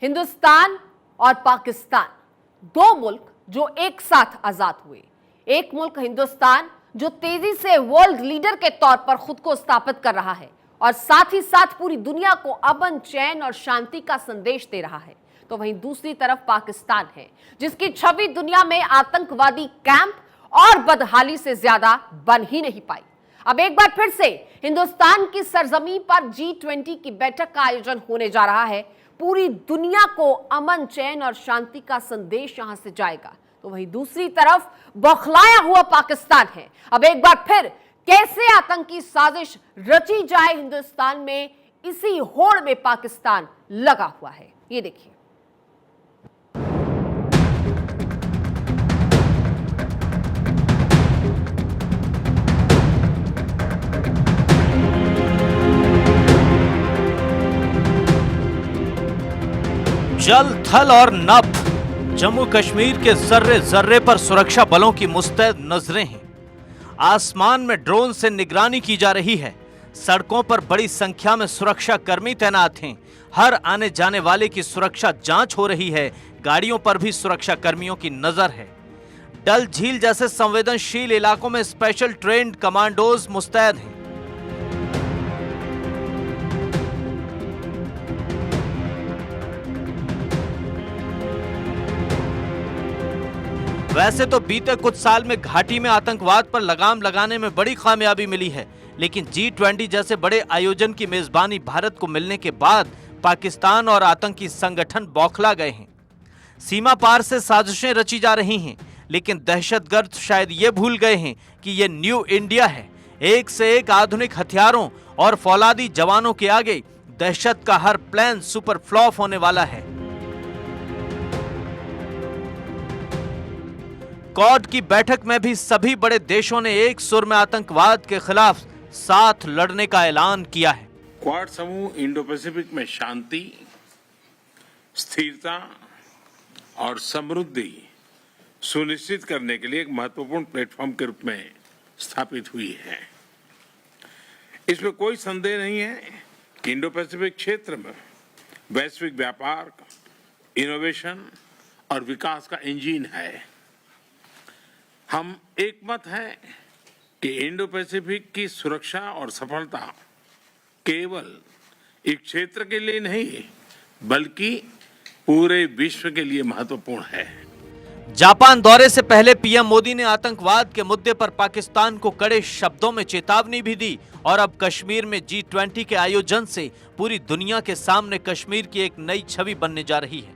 हिंदुस्तान और पाकिस्तान, दो मुल्क जो एक साथ आजाद हुए। एक मुल्क हिंदुस्तान जो तेजी से वर्ल्ड लीडर के तौर पर खुद को स्थापित कर रहा है और साथ ही साथ पूरी दुनिया को अमन, चैन और शांति का संदेश दे रहा है। तो वहीं दूसरी तरफ पाकिस्तान है जिसकी छवि दुनिया में आतंकवादी कैंप और बदहाली से ज्यादा बन ही नहीं पाई। अब एक बार फिर से हिंदुस्तान की सरजमीन पर G20 की बैठक का आयोजन होने जा रहा है। पूरी दुनिया को अमन, चैन और शांति का संदेश यहां से जाएगा। तो वहीं दूसरी तरफ बौखलाया हुआ पाकिस्तान है। अब एक बार फिर कैसे आतंकी साजिश रची जाए हिंदुस्तान में, इसी होड़ में पाकिस्तान लगा हुआ है। ये देखिए। जल, थल और नभ, जम्मू कश्मीर के जर्रे जर्रे पर सुरक्षा बलों की मुस्तैद नजरें हैं। आसमान में ड्रोन से निगरानी की जा रही है। सड़कों पर बड़ी संख्या में सुरक्षा कर्मी तैनात हैं। हर आने जाने वाले की सुरक्षा जांच हो रही है। गाड़ियों पर भी सुरक्षा कर्मियों की नजर है। डल झील जैसे संवेदनशील इलाकों में स्पेशल ट्रेन्ड कमांडोज मुस्तैद हैं। वैसे तो बीते कुछ साल में घाटी में आतंकवाद पर लगाम लगाने में बड़ी कामयाबी मिली है, लेकिन G20 जैसे बड़े आयोजन की मेजबानी भारत को मिलने के बाद पाकिस्तान और आतंकी संगठन बौखला गए हैं। सीमा पार से साजिशें रची जा रही हैं, लेकिन दहशतगर्द शायद ये भूल गए हैं कि ये न्यू इंडिया है। एक से एक आधुनिक हथियारों और फौलादी जवानों के आगे दहशत का हर प्लान सुपर फ्लॉप होने वाला है। क्वाड की बैठक में भी सभी बड़े देशों ने एक सुर में आतंकवाद के खिलाफ साथ लड़ने का ऐलान किया है। क्वाड समूह इंडो पैसिफिक में शांति, स्थिरता और समृद्धि सुनिश्चित करने के लिए एक महत्वपूर्ण प्लेटफॉर्म के रूप में स्थापित हुई है। इसमें कोई संदेह नहीं है कि इंडो पैसिफिक क्षेत्र में वैश्विक व्यापार, इनोवेशन और विकास का इंजन है। हम एकमत हैं कि इंडो पैसिफिक की सुरक्षा और सफलता केवल एक क्षेत्र के लिए नहीं बल्कि पूरे विश्व के लिए महत्वपूर्ण है। जापान दौरे से पहले पीएम मोदी ने आतंकवाद के मुद्दे पर पाकिस्तान को कड़े शब्दों में चेतावनी भी दी और अब कश्मीर में G20 के आयोजन से पूरी दुनिया के सामने कश्मीर की एक नई छवि बनने जा रही है।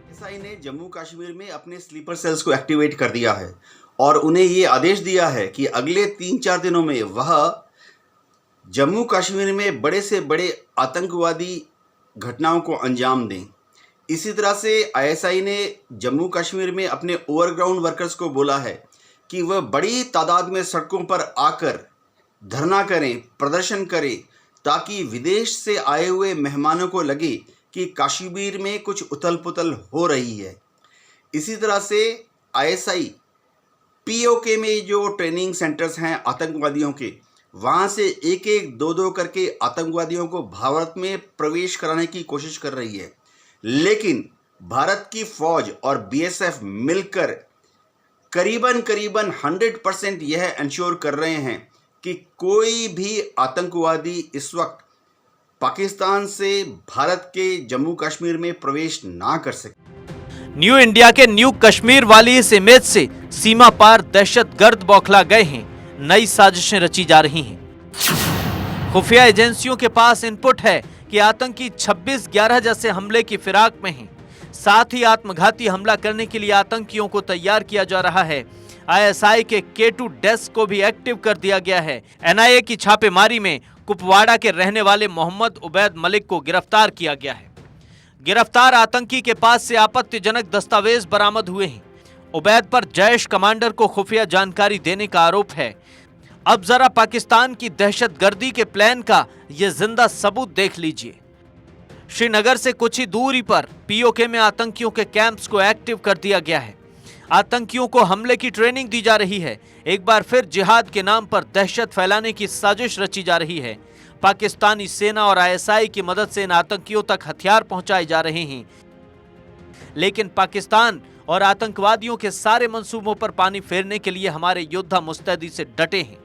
आईएसआई ने जम्मू कश्मीर में अपने स्लीपर सेल्स को एक्टिवेट कर दिया है और उन्हें ये आदेश दिया है कि अगले 3-4 दिनों में वह जम्मू कश्मीर में बड़े से बड़े आतंकवादी घटनाओं को अंजाम दें। इसी तरह से आईएसआई ने जम्मू कश्मीर में अपने ओवरग्राउंड वर्कर्स को बोला है कि वह बड़ी तादाद में सड़कों पर आकर धरना करें, प्रदर्शन करें, ताकि विदेश से आए हुए मेहमानों को लगे कि कश्मीर में कुछ उथल पुथल हो रही है। इसी तरह से आईएसआई पीओके में जो ट्रेनिंग सेंटर्स हैं आतंकवादियों के, वहाँ से एक एक दो दो करके आतंकवादियों को भारत में प्रवेश कराने की कोशिश कर रही है। लेकिन भारत की फौज और बीएसएफ मिलकर करीबन 100% यह इंश्योर कर रहे हैं कि कोई भी आतंकवादी इस वक्त पाकिस्तान से भारत के जम्मू कश्मीर में प्रवेश ना कर सके। न्यू इंडिया के न्यू कश्मीर वाली इस इमेज से सीमा पार दहशतगर्द बौखला गए हैं। नई साजिशें रची जा रही हैं। खुफिया एजेंसियों के पास इनपुट है कि आतंकी 26/11 जैसे हमले की फिराक में हैं। साथ ही आत्मघाती हमला करने के लिए आतंकियों को तैयार किया जा रहा है। आईएसआई के K2 डेस्क को भी एक्टिव कर दिया गया है। एनआईए की छापेमारी में कुपवाड़ा के रहने वाले मोहम्मद उबैद मलिक को गिरफ्तार किया गया है। गिरफ्तार आतंकी के पास से आपत्तिजनक दस्तावेज बरामद हुए हैं। उबैद पर जैश कमांडर को खुफिया जानकारी देने का आरोप है। अब जरा पाकिस्तान की दहशतगर्दी के प्लान का ये जिंदा सबूत देख लीजिए। श्रीनगर से कुछ ही दूरी पर पीओके में आतंकियों के कैंप्स को एक्टिव कर दिया गया है। आतंकियों को हमले की ट्रेनिंग दी जा रही है। एक बार फिर जिहाद के नाम पर दहशत फैलाने की साजिश रची जा रही है। पाकिस्तानी सेना और आईएसआई की मदद से इन आतंकियों तक हथियार पहुंचाए जा रहे हैं। लेकिन पाकिस्तान और आतंकवादियों के सारे मंसूबों पर पानी फेरने के लिए हमारे योद्धा मुस्तैदी से डटे हैं।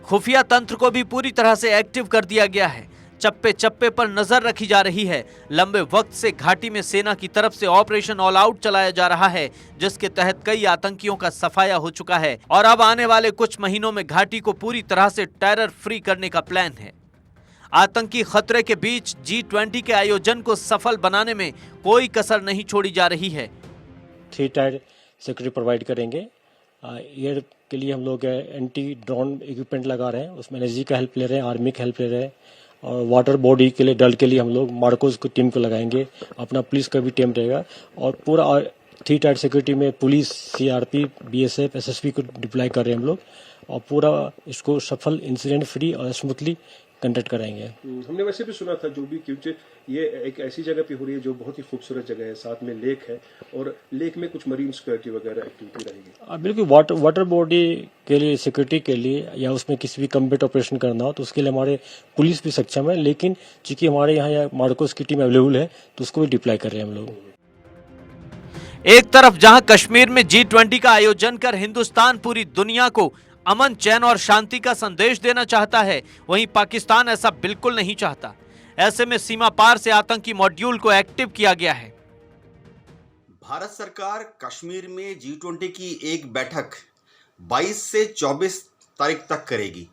खुफिया तंत्र को भी पूरी तरह से एक्टिव कर दिया गया है। चप्पे चप्पे पर नजर रखी जा रही है। लंबे वक्त से घाटी में सेना की तरफ से ऑपरेशन ऑल आउट चलाया जा रहा है, जिसके तहत कई आतंकियों का सफाया हो चुका है और अब आने वाले कुछ महीनों में घाटी को पूरी तरह से टेरर फ्री करने का प्लान है। आतंकी खतरे के बीच G20 के आयोजन को सफल बनाने में कोई कसर नहीं छोड़ी जा रही है। 3 टायर सिक्योरिटी प्रोवाइड करेंगे। एयर के लिए हम लोग एंटी ड्रोन इक्विपमेंट लगा रहे हैं, उसमें एनर्जी का हेल्प ले रहे हैं, आर्मी का हेल्प ले रहे हैं और वाटर बॉडी के लिए डल के लिए हम लोग मार्कोस की टीम को लगाएंगे, अपना पुलिस का भी टीम रहेगा और पूरा 3 टायर सिक्योरिटी में पुलिस, CRP, BSF, SSB को डिप्लॉय कर रहे हैं हम लोग और पूरा इसको सफल, इंसिडेंट फ्री और स्मूथली कंडक्ट कराएंगे। हमने वैसे भी सुना था जो भी, क्योंकि ये एक ऐसी जगह पे हो रही है जो बहुत ही खूबसूरत जगह है, साथ में लेक है और लेक में कुछ मरीन सिक्योरिटी वगैरह एक्टिविटी रहेगी। बिल्कुल, वाटर बॉडी के लिए, सिक्योरिटी के लिए या उसमें किसी भी कम्बैट ऑपरेशन करना हो तो उसके लिए हमारे पुलिस भी सक्षम है, लेकिन चूंकि हमारे यहाँ मार्कोस की टीम अवेलेबल है तो उसको भी डिप्लॉय कर रहे हैं हम लोग। एक तरफ जहां कश्मीर में G20 का आयोजन कर हिंदुस्तान पूरी दुनिया को अमन, चैन और शांति का संदेश देना चाहता है, वहीं पाकिस्तान ऐसा बिल्कुल नहीं चाहता। ऐसे में सीमा पार से आतंकी मॉड्यूल को एक्टिव किया गया है। भारत सरकार कश्मीर में G20 की एक बैठक 22 से 24 तारीख तक करेगी।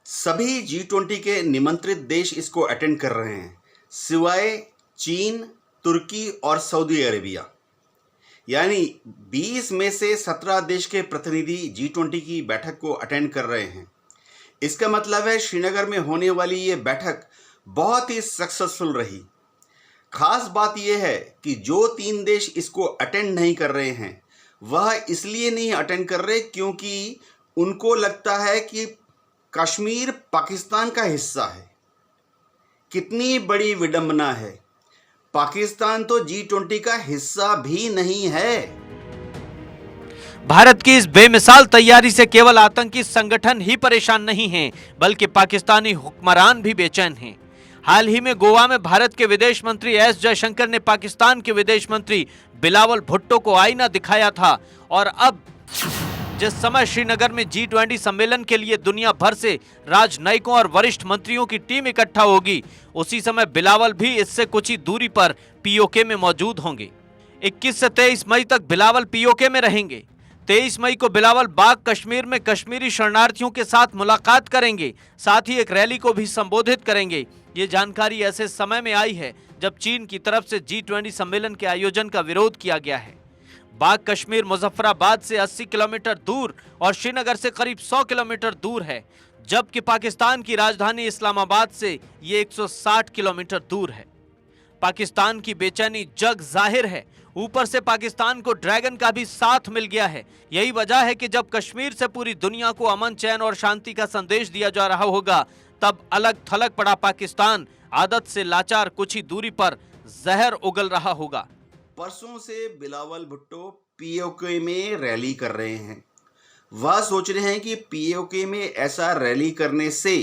सभी G20 के निमंत्रित देश इसको अटेंड कर रहे हैं, सिवाय चीन, तुर्की और सऊदी अरेबिया। यानी 20 में से 17 देश के प्रतिनिधि G20 की बैठक को अटेंड कर रहे हैं। इसका मतलब है श्रीनगर में होने वाली ये बैठक बहुत ही सक्सेसफुल रही। खास बात यह है कि जो 3 देश इसको अटेंड नहीं कर रहे हैं वह इसलिए नहीं अटेंड कर रहे क्योंकि उनको लगता है कि कश्मीर पाकिस्तान का हिस्सा है। कितनी बड़ी विडंबना है, पाकिस्तान तो G20 का हिस्सा भी नहीं है। भारत की इस बेमिसाल तैयारी से केवल आतंकी संगठन ही परेशान नहीं हैं, बल्कि पाकिस्तानी हुक्मरान भी बेचैन हैं। हाल ही में गोवा में भारत के विदेश मंत्री S जयशंकर ने पाकिस्तान के विदेश मंत्री बिलावल भुट्टो को आईना दिखाया था और अब जिस समय श्रीनगर में G20 सम्मेलन के लिए दुनिया भर से राजनयिकों और वरिष्ठ मंत्रियों की टीम इकट्ठा होगी, उसी समय बिलावल भी इससे कुछ ही दूरी पर POK में मौजूद होंगे। 21 से 23 मई तक बिलावल POK में रहेंगे। 23 मई को बिलावल बाग कश्मीर में कश्मीरी शरणार्थियों के साथ मुलाकात करेंगे, साथ ही एक रैली को भी संबोधित करेंगे। ये जानकारी ऐसे समय में आई है जब चीन की तरफ से G20 सम्मेलन के आयोजन का विरोध किया गया है। बाग कश्मीर मुजफ्फराबाद से 80 किलोमीटर दूर और श्रीनगर से करीब 100 किलोमीटर दूर है, जबकि पाकिस्तान की राजधानी इस्लामाबाद से ये 160 किलोमीटर दूर है। पाकिस्तान की बेचैनी जग जाहिर है, ऊपर से पाकिस्तान को ड्रैगन का भी साथ मिल गया है। यही वजह है कि जब कश्मीर से पूरी दुनिया को अमन, चैन और शांति का संदेश दिया जा रहा होगा, तब अलग थलग पड़ा पाकिस्तान आदत से लाचार कुछ ही दूरी पर जहर उगल रहा होगा। परसों से बिलावल भुट्टो POK में रैली कर रहे हैं। वह सोच रहे हैं कि POK में ऐसा रैली करने से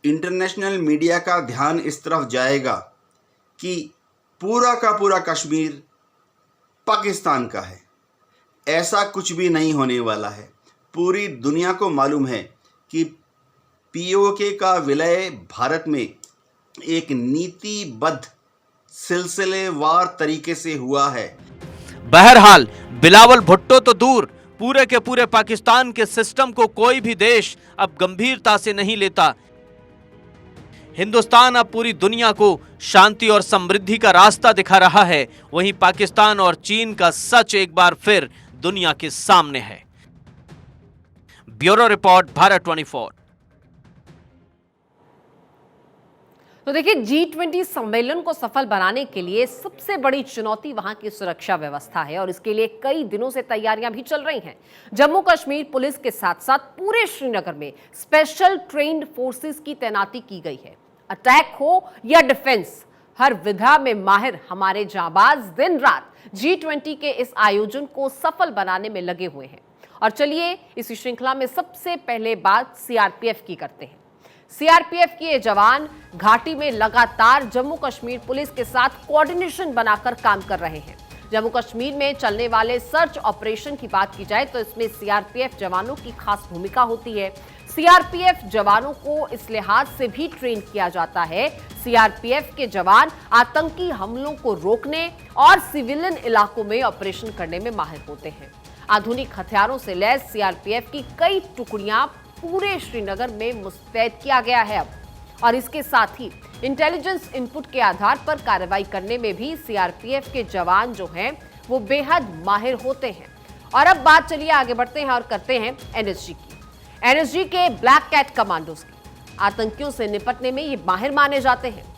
इंटरनेशनल मीडिया का ध्यान इस तरफ जाएगा कि पूरा का पूरा कश्मीर पाकिस्तान का है। ऐसा कुछ भी नहीं होने वाला है। पूरी दुनिया को मालूम है कि POK का विलय भारत में एक नीतिबद्ध सिलसिलेवार तरीके से हुआ है। बहरहाल बिलावल भुट्टो तो दूर, पूरे के पूरे पाकिस्तान के सिस्टम को कोई भी देश अब गंभीरता से नहीं लेता। हिंदुस्तान अब पूरी दुनिया को शांति और समृद्धि का रास्ता दिखा रहा है, वहीं पाकिस्तान और चीन का सच एक बार फिर दुनिया के सामने है। Bureau report, Bharat 24। तो देखिए, G20 सम्मेलन को सफल बनाने के लिए सबसे बड़ी चुनौती वहां की सुरक्षा व्यवस्था है और इसके लिए कई दिनों से तैयारियां भी चल रही हैं। जम्मू कश्मीर पुलिस के साथ साथ पूरे श्रीनगर में स्पेशल ट्रेन्ड फोर्सेस की तैनाती की गई है। अटैक हो या डिफेंस, हर विधा में माहिर हमारे जाबाज दिन रात G20 के इस आयोजन को सफल बनाने में लगे हुए हैं। और चलिए इसी श्रृंखला में सबसे पहले बात CRPF की करते हैं। सीआरपीएफ के ये जवान घाटी में लगातार जम्मू कश्मीर पुलिस के साथ कोऑर्डिनेशन बनाकर काम कर रहे हैं। जम्मू कश्मीर में चलने वाले सर्च ऑपरेशन की बात की जाए तो इसमें सीआरपीएफ जवानों की खास भूमिका होती है। सीआरपीएफ जवानों को इस लिहाज से भी ट्रेन किया जाता है। सीआरपीएफ के जवान आतंकी हमलों को रोकने और सिविलियन इलाकों में ऑपरेशन करने में माहिर होते हैं। आधुनिक हथियारों से लैस सीआरपीएफ की कई टुकड़ियां पूरे श्रीनगर में मुस्तैद किया गया है अब, और इसके साथ ही इंटेलिजेंस इनपुट के आधार पर कार्रवाई करने में भी सीआरपीएफ के जवान जो हैं वो बेहद माहिर होते हैं। और अब बात चलिए आगे बढ़ते हैं और करते हैं एनएसजी की। एनएसजी के ब्लैक कैट कमांडोज की आतंकियों से निपटने में ये माहिर माने जाते हैं।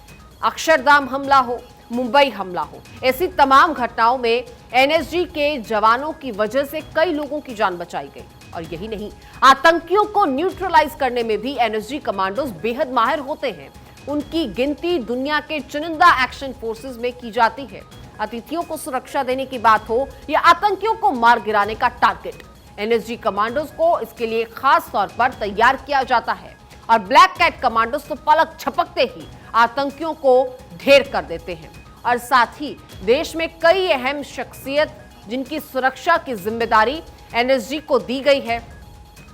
अक्षरधाम हमला हो, मुंबई हमला हो, ऐसी तमाम घटनाओं में एनएसजी के जवानों की वजह से कई लोगों की जान बचाई गई। और यही नहीं, आतंकियों को न्यूट्रलाइज करने में भी एनएसजी कमांडोज बेहद माहिर होते हैं। उनकी गिनती दुनिया के चुनिंदा एक्शन फोर्सेस में की जाती है। अतिथियों को सुरक्षा देने की बात हो या आतंकियों को मार गिराने का टारगेट, एनएसजी कमांडोज को इसके लिए खास तौर पर तैयार किया जाता है। और ब्लैक कैट कमांडोज तो पलक झपकते ही आतंकियों को ढेर कर देते हैं। और साथ ही देश में कई अहम शख्सियत जिनकी सुरक्षा की जिम्मेदारी एनएसजी को दी गई है।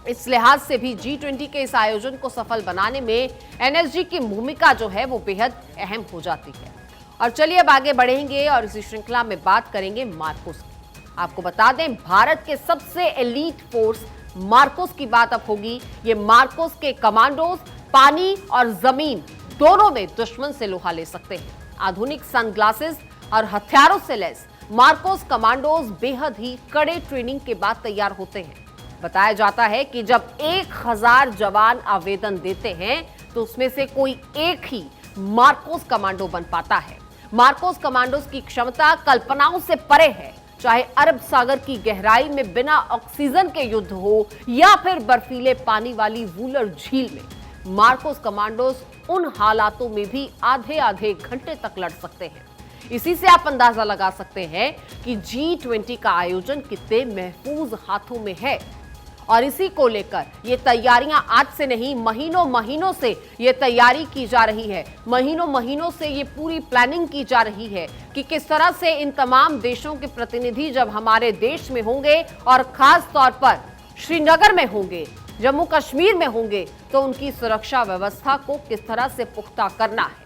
इस लिहाज से भी G20 के इस आयोजन को सफल बनाने में एनएसजी की भूमिका जो है वो बेहद अहम हो जाती है। और चलिए अब आगे बढ़ेंगे और इसी श्रृंखला में बात करेंगे मार्कोस की। आपको बता दें, भारत के सबसे एलीट फोर्स मार्कोस की बात अब होगी। ये मार्कोस के कमांडोज पानी और जमीन दोनों में दुश्मन से लोहा ले सकते हैं। आधुनिक सनग्लासेस और हथियारों से लैस मार्कोस कमांडोज बेहद ही कड़े ट्रेनिंग के बाद तैयार होते हैं। बताया जाता है कि जब 1000 जवान आवेदन देते हैं तो उसमें से कोई एक ही मार्कोस कमांडो बन पाता है। मार्कोस कमांडोज की क्षमता कल्पनाओं से परे है। चाहे अरब सागर की गहराई में बिना ऑक्सीजन के युद्ध हो या फिर बर्फीले पानी वाली वूलर झील में, मार्कोस कमांडोज उन हालातों में भी आधे आधे घंटे तक लड़ सकते हैं। इसी से आप अंदाजा लगा सकते हैं कि G20 का आयोजन कितने महफूज हाथों में है। और इसी को लेकर ये तैयारियां आज से नहीं, महीनों महीनों से ये तैयारी की जा रही है। महीनों महीनों से ये पूरी प्लानिंग की जा रही है कि किस तरह से इन तमाम देशों के प्रतिनिधि जब हमारे देश में होंगे और खास तौर पर श्रीनगर में होंगे, जम्मू कश्मीर में होंगे, तो उनकी सुरक्षा व्यवस्था को किस तरह से पुख्ता करना है।